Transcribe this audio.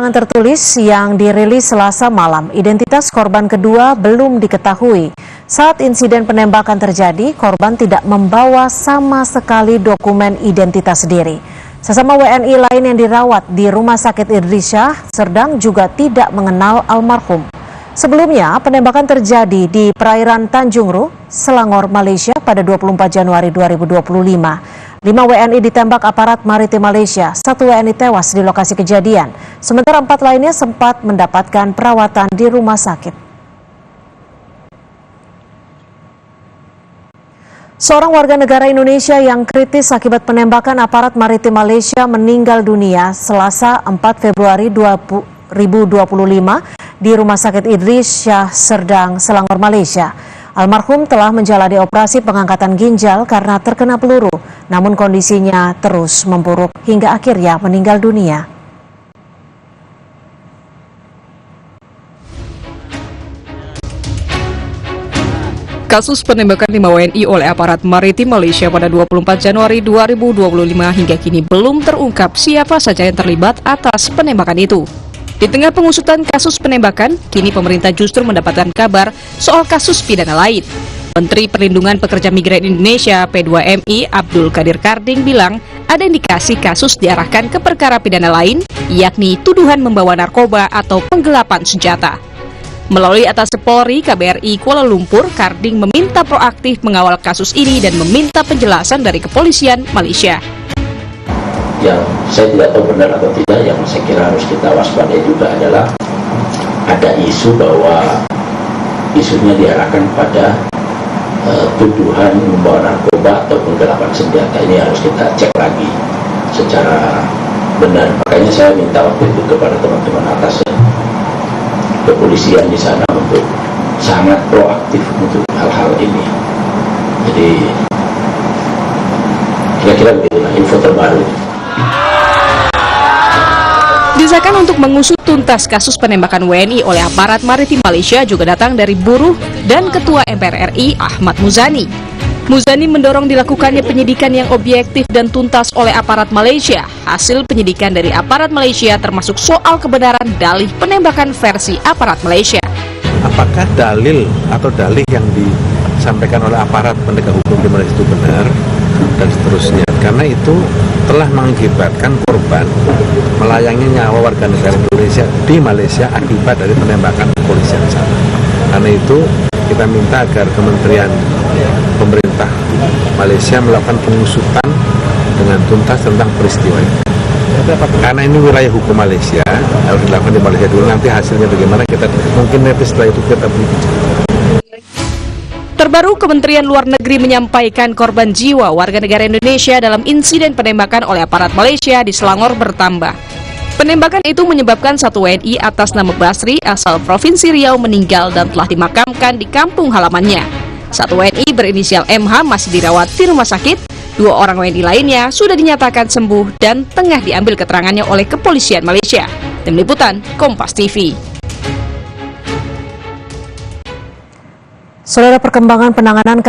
keterangan tertulis yang dirilis Selasa malam, identitas korban kedua belum diketahui. Saat insiden penembakan terjadi, korban tidak membawa sama sekali dokumen identitas diri. Sesama WNI lain yang dirawat di Rumah Sakit Idris Syah Serdang juga tidak mengenal almarhum. Sebelumnya, penembakan terjadi di perairan Tanjung Ru, Selangor, Malaysia pada 24 Januari 2025. 5 WNI ditembak aparat maritim Malaysia, 1 WNI tewas di lokasi kejadian, sementara 4 lainnya sempat mendapatkan perawatan di rumah sakit. Seorang warga negara Indonesia yang kritis akibat penembakan aparat maritim Malaysia meninggal dunia Selasa 4 Februari 2025 di Rumah Sakit Idris Syah Serdang, Selangor, Malaysia. Almarhum telah menjalani operasi pengangkatan ginjal karena terkena peluru, namun kondisinya terus memburuk hingga akhirnya meninggal dunia. Kasus penembakan 5 WNI oleh aparat maritim Malaysia pada 24 Januari 2025 hingga kini belum terungkap siapa saja yang terlibat atas penembakan itu. Di tengah pengusutan kasus penembakan, kini pemerintah justru mendapatkan kabar soal kasus pidana lain. Menteri Perlindungan Pekerja Migran Indonesia P2MI Abdul Qadir Karding bilang ada indikasi kasus diarahkan ke perkara pidana lain, yakni tuduhan membawa narkoba atau penggelapan senjata. Melalui Atasé Polri KBRI Kuala Lumpur, Karding meminta proaktif mengawal kasus ini dan meminta penjelasan dari kepolisian Malaysia. Yang saya tidak tahu benar atau tidak, yang saya kira harus kita waspadai juga adalah ada isu bahwa isunya diarahkan pada tuduhan membawa narkoba atau penggelapan senjata. Ini harus kita cek lagi secara benar. Makanya saya minta waktu itu kepada teman-teman atas kepolisian di sana untuk sangat proaktif untuk hal-hal ini. Jadi kira-kira begitulah info terbaru. Desakan untuk mengusut tuntas kasus penembakan WNI oleh aparat maritim Malaysia juga datang dari buruh dan Ketua MPR RI Ahmad Muzani. Muzani mendorong dilakukannya penyidikan yang objektif dan tuntas oleh aparat Malaysia. Hasil penyidikan dari aparat Malaysia termasuk soal kebenaran dalih penembakan versi aparat Malaysia. Apakah dalil atau dalih yang disampaikan oleh aparat penegak hukum di Malaysia itu benar dan seterusnya? Karena itu telah mengakibatkan korban melayangnya nyawa warga negara Indonesia di Malaysia akibat dari penembakan kepolisian sana. Karena itu kita minta agar Kementerian Pemerintah Malaysia melakukan pengusutan dengan tuntas tentang peristiwa ini. Karena ini wilayah hukum Malaysia, harus dilakukan di Malaysia dulu. Nanti hasilnya bagaimana kita mungkin nanti setelah itu kita berbicara. Terbaru, Kementerian Luar Negeri menyampaikan korban jiwa warga negara Indonesia dalam insiden penembakan oleh aparat Malaysia di Selangor bertambah. Penembakan itu menyebabkan 1 WNI atas nama Basri asal Provinsi Riau meninggal dan telah dimakamkan di kampung halamannya. 1 WNI berinisial MH masih dirawat di rumah sakit, 2 orang WNI lainnya sudah dinyatakan sembuh dan tengah diambil keterangannya oleh kepolisian Malaysia. Tim Liputan, Kompas TV. Saudara, perkembangan penanganan